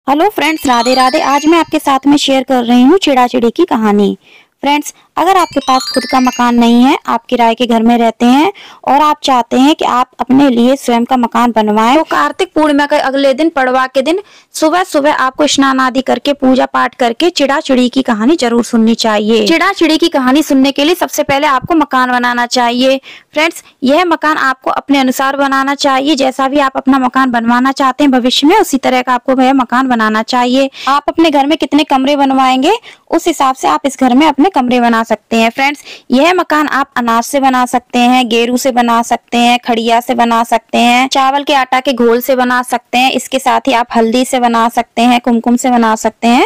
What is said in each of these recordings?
Hello friends, Radhe Radhe. आज मैं आपके साथ में शेयर कर रही हूँ चिड़ा चिड़ी की कहानी। फ्रेंड्स, अगर आपके पास खुद का मकान नहीं है, आप किराए के घर में रहते हैं और आप चाहते हैं कि आप अपने लिए स्वयं का मकान बनवाएं, तो कार्तिक पूर्णिमा के अगले दिन पड़वा के दिन सुबह सुबह आपको स्नान आदि करके पूजा पाठ करके चिड़ा चिड़ी की कहानी जरूर सुननी चाहिए। चिड़ा चिड़ी की कहानी सुनने के लिए सबसे पहले आपको मकान बनाना चाहिए। फ्रेंड्स, यह मकान आपको अपने अनुसार बनाना चाहिए। जैसा भी आप अपना मकान बनवाना चाहते हैं भविष्य में, उसी तरह का आपको यह मकान बनाना चाहिए। आप अपने घर में कितने कमरे बनवाएंगे, उस हिसाब से आप इस घर में अपने कमरे बना सकते हैं। फ्रेंड्स, यह मकान आप अनाज से बना सकते हैं, गेरू से बना सकते हैं, खड़िया से बना सकते हैं, चावल के आटा के घोल से बना सकते हैं। इसके साथ ही आप हल्दी से बना सकते हैं, कुमकुम से बना सकते हैं।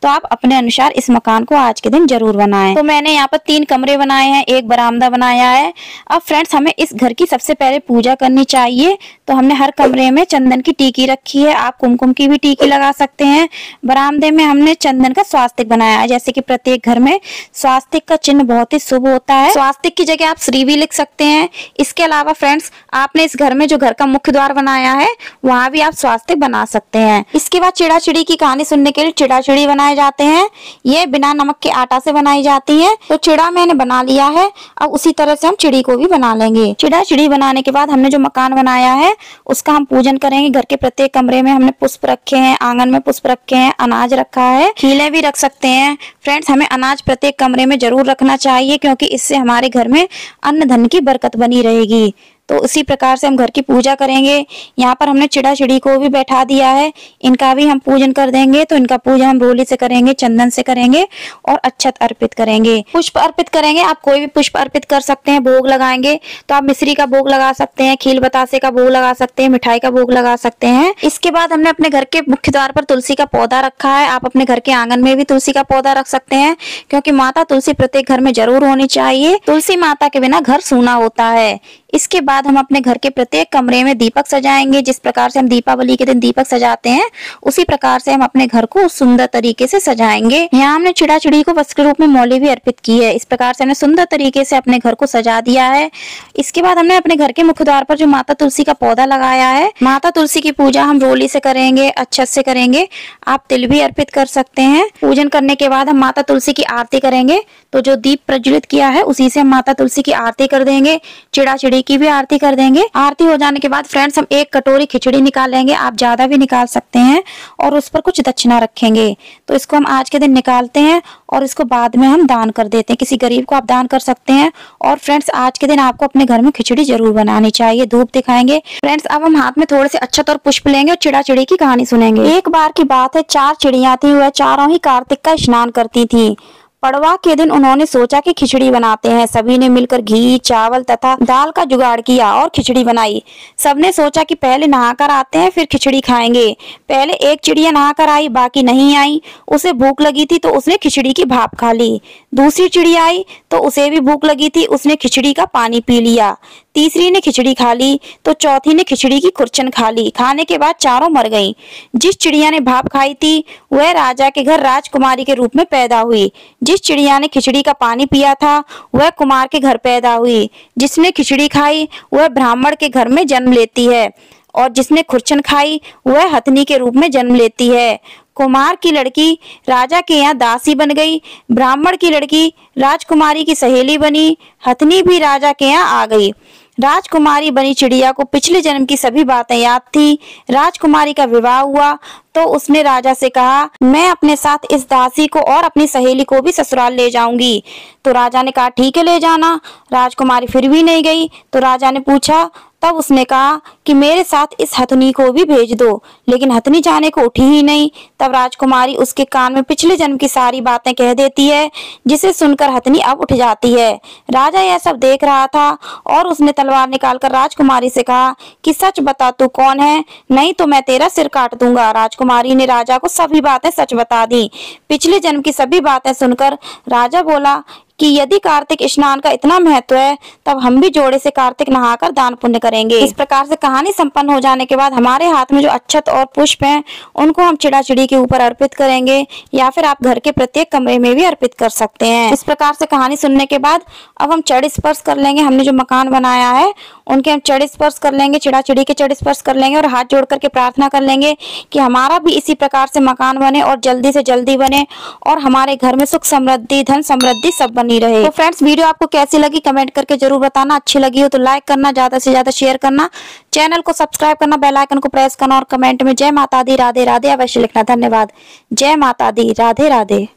तो आप अपने अनुसार इस मकान को आज के दिन जरूर बनाएं। तो मैंने यहाँ पर 3 कमरे बनाए हैं, एक बरामदा बनाया है। अब फ्रेंड्स, हमें इस घर की सबसे पहले पूजा करनी चाहिए। तो हमने हर कमरे में चंदन की टीकी रखी है। आप कुमकुम की भी टीकी लगा सकते हैं। बरामदे में हमने चंदन का स्वास्तिक बनाया है। जैसे कि प्रत्येक घर में स्वास्तिक का चिन्ह बहुत ही शुभ होता है। स्वास्तिक की जगह आप श्री भी लिख सकते हैं। इसके अलावा फ्रेंड्स, आपने इस घर में जो घर का मुख्य द्वार बनाया है, वहाँ भी आप स्वास्तिक बना सकते हैं। इसके बाद चिड़ा चिड़ी की कहानी सुनने के लिए चिड़ा चिड़ी बनाए जाते हैं। ये बिना नमक के आटा से बनाई जाती है। तो चिड़ा मैंने बना लिया है। अब उसी तरह से हम चिड़ी को भी बना लेंगे। चिड़ा चिड़ी बनाने के बाद हमने जो मकान बनाया है उसका हम पूजन करेंगे। घर के प्रत्येक कमरे में हमने पुष्प रखे हैं, आंगन में पुष्प रखे हैं, अनाज रखा है, खीले भी रख सकते हैं। फ्रेंड्स, हमें अनाज प्रत्येक कमरे में जरूर रखना चाहिए, क्योंकि इससे हमारे घर में अन्न धन की बरकत बनी रहेगी। तो उसी प्रकार से हम घर की पूजा करेंगे। यहाँ पर हमने चिड़ा चिड़ी को भी बैठा दिया है, इनका भी हम पूजन कर देंगे। तो इनका पूजा हम रोली से करेंगे, चंदन से करेंगे और अक्षत अर्पित करेंगे, पुष्प अर्पित करेंगे। आप कोई भी पुष्प अर्पित कर सकते हैं। भोग लगाएंगे तो आप मिश्री का भोग लगा सकते हैं, खील बतासे का भोग लगा सकते हैं, मिठाई का भोग लगा सकते हैं। इसके बाद हमने अपने घर के मुख्य द्वार पर तुलसी का पौधा रखा है। आप अपने घर के आंगन में भी तुलसी का पौधा रख सकते हैं, क्योंकि माता तुलसी प्रत्येक घर में जरूर होनी चाहिए। तुलसी माता के बिना घर सूना होता है। इसके बाद हम अपने घर के प्रत्येक कमरे में दीपक सजाएंगे। जिस प्रकार से हम दीपावली के दिन दीपक सजाते हैं, उसी प्रकार से हम अपने घर को सुंदर तरीके से सजाएंगे। यहाँ हमने चिड़ा चिड़ी को वस्त्र के रूप में मौली भी अर्पित की है। इस प्रकार से हमने सुंदर तरीके से अपने घर को सजा दिया है। इसके बाद हमने अपने घर के मुख्य द्वार पर जो माता तुलसी का पौधा लगाया है, माता तुलसी की पूजा हम रोली से करेंगे, अक्षत से करेंगे। आप तिल भी अर्पित कर सकते हैं। पूजन करने के बाद हम माता तुलसी की आरती करेंगे। तो जो दीप प्रज्वलित किया है, उसी से हम माता तुलसी की आरती कर देंगे, चिड़ा चिड़ी की भी आरती कर देंगे। आरती हो जाने के बाद फ्रेंड्स, हम 1 कटोरी खिचड़ी निकालेंगे। आप ज्यादा भी निकाल सकते हैं और उस पर कुछ दक्षिणा रखेंगे। तो इसको हम आज के दिन निकालते हैं और इसको बाद में हम दान कर देते हैं। किसी गरीब को आप दान कर सकते हैं। और फ्रेंड्स, आज के दिन आपको अपने घर में खिचड़ी जरूर बनानी चाहिए। धूप दिखाएंगे। फ्रेंड्स, अब हम हाथ में थोड़े से अक्षत और पुष्प लेंगे और चिड़ा चिड़ी की कहानी सुनेंगे। एक बार की बात है, 4 चिड़िया थी। वह चारों ही कार्तिक का स्नान करती थी। पड़वा के दिन उन्होंने सोचा कि खिचड़ी बनाते हैं। सभी ने मिलकर घी, चावल तथा दाल का जुगाड़ किया और खिचड़ी बनाई। सबने सोचा कि पहले नहाकर आते हैं, फिर खिचड़ी खाएंगे। पहले एक चिड़िया नहाकर आई, बाकी नहीं आई। उसे भूख लगी थी तो उसने खिचड़ी की भाप खा ली। दूसरी चिड़िया आई तो उसे भी भूख लगी थी, उसने खिचड़ी का पानी पी लिया। तीसरी ने खिचड़ी खा ली तो चौथी ने खिचड़ी की खुरचन खा ली। खाने के बाद चारों मर गईं। जिस चिड़िया ने भाप खाई थी, वह राजा के घर राजकुमारी के रूप में पैदा हुई। जिस चिड़िया ने खिचड़ी का पानी पिया था, वह कुमार के घर पैदा हुई। जिसने खिचड़ी खाई, वह ब्राह्मण के घर में जन्म लेती है, और जिसने खुरचन खाई, वह हथनी के रूप में जन्म लेती है। कुमार की लड़की राजा के यहाँ दासी बन गई। ब्राह्मण की लड़की राजकुमारी की सहेली बनी। हथनी भी राजा के यहाँ आ गई। राजकुमारी बनी चिड़िया को पिछले जन्म की सभी बातें याद थी। राजकुमारी का विवाह हुआ तो उसने राजा से कहा, मैं अपने साथ इस दासी को और अपनी सहेली को भी ससुराल ले जाऊंगी। तो राजा ने कहा, ठीक है, ले जाना। राजकुमारी फिर भी नहीं गई। तो राजा ने पूछा, तब उसने कहा कि मेरे साथ इस हथनी को भी भेज दो। लेकिन हथनी जाने को उठी ही नहीं। तब राजकुमारी उसके कान में पिछले जन्म की सारी बातें कह देती है, जिसे सुनकर हथनी अब उठ जाती है। राजा यह सब देख रहा था और उसने तलवार निकालकर राजकुमारी से कहा कि सच बता, तू कौन है, नहीं तो मैं तेरा सिर काट दूंगा। राजकुमारी ने राजा को सभी बातें सच बता दी। पिछले जन्म की सभी बातें सुनकर राजा बोला कि यदि कार्तिक स्नान का इतना महत्व है तब हम भी जोड़े से कार्तिक नहाकर दान पुण्य करेंगे। इस प्रकार से कहानी संपन्न हो जाने के बाद हमारे हाथ में जो अक्षत और पुष्प हैं उनको हम चिड़ाचिड़ी के ऊपर अर्पित करेंगे, या फिर आप घर के प्रत्येक कमरे में भी अर्पित कर सकते हैं। इस प्रकार से कहानी सुनने के बाद अब हम चढ़ स्पर्श कर लेंगे। हमने जो मकान बनाया है उनके हम चढ़ स्पर्श कर लेंगे, चिड़ाचिड़ी के चढ़ स्पर्श कर लेंगे और हाथ जोड़ करके प्रार्थना कर लेंगे कि हमारा भी इसी प्रकार से मकान बने और जल्दी से जल्दी बने और हमारे घर में सुख समृद्धि धन समृद्धि सब बनी रहे। तो फ्रेंड्स, वीडियो आपको कैसी लगी कमेंट करके जरूर बताना। अच्छी लगी हो तो लाइक करना, ज्यादा से ज्यादा शेयर करना, चैनल को सब्सक्राइब करना, बेल आइकन को प्रेस करना और कमेंट में जय माता दी राधे राधे अवश्य लिखना। धन्यवाद। जय माता दी राधे राधे।